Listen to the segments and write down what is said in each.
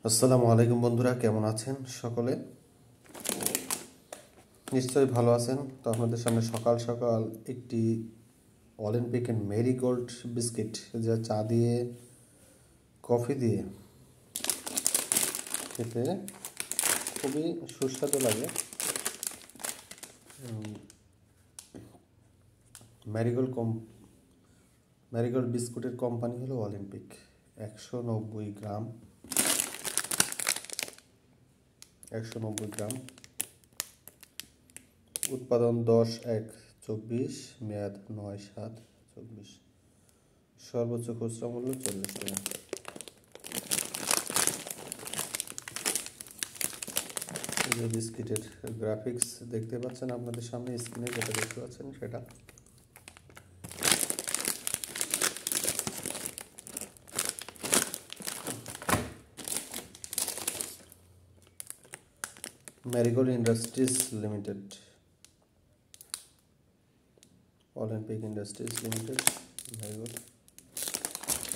আসসালামু আলাইকুম বন্ধুরা, কেমন আছেন সকলে? নিশ্চয়ই ভালো আছেন। তো আপনাদের সামনে সকাল সকাল একটি অলিম্পিকের মেরিগোল্ড বিস্কিট, যা চা দিয়ে কফি দিয়ে খেতে খুবই সুস্বাদু লাগে। ম্যারিগোল্ড বিস্কুটের কোম্পানি হলো অলিম্পিক। 190 গ্রাম, উৎপাদন 10/1/24, মেয়াদ 9/7/24, সর্বোচ্চ খুচরা মূল্য 40 টাকা। যে বিস্কিটের গ্রাফিক্স দেখতে পাচ্ছেন আপনাদের সামনে স্ক্রিনে, যেটা দেখতে পাচ্ছেন সেটা Marigold industries limited, Olympic industries limited Marigold.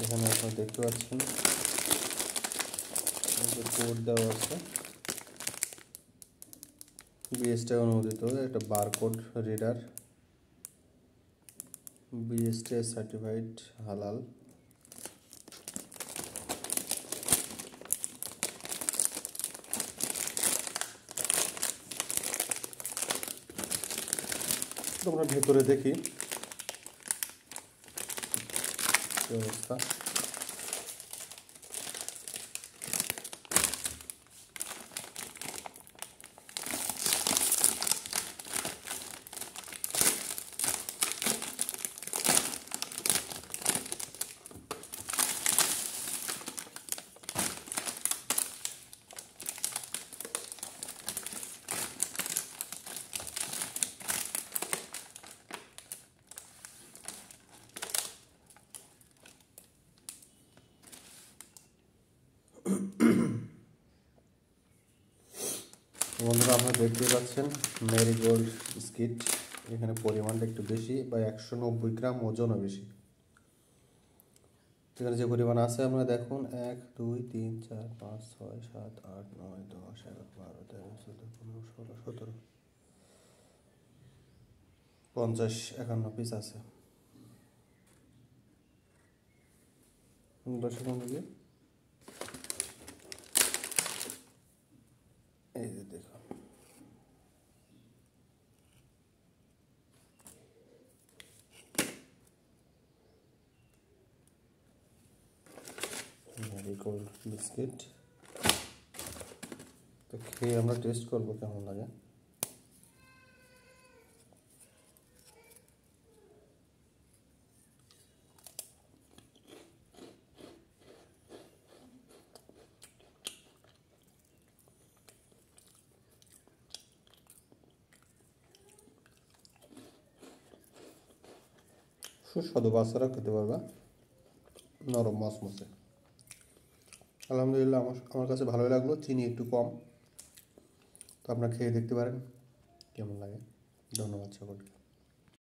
এখানে আপনারা দেখতে পাচ্ছেন কোড দেওয়া আছে, বিএসটি অনুমোদিত একটা বারকোড রিডার, বিএসটি সার্টিফাইড হালাল। আমরা ভেতরে দেখি কি অবস্থা। বন্ধুরা, আপনারা দেখতে পাচ্ছেন ম্যারিগোল্ড বিস্কিট। এখানে পরিমাণটা একটু বেশি, বা 190 গ্রাম, ওজনও বেশি। এখানে যে পরিমাণ আছে আপনারা দেখুন, 1 2 3 4 5 6 7 8 9 10 11 12 13 14 15 16 17 50 51 পিস আছে। দর্শক বন্ধু, এই যে দেখুন, ম্যারিগোল্ড বিস্কিট। তো খেয়ে আমরা টেস্ট করবো কেমন লাগে। সুস্বাদু, বাচ্চারা খেতে পারবে, নরম মচমচে। আলহামদুলিল্লাহ, আমার কাছে ভালোই লাগলো। চিনি একটু কম, তো আপনারা খেয়ে দেখতে পারেন কেমন লাগে। ধন্যবাদ সকলকে।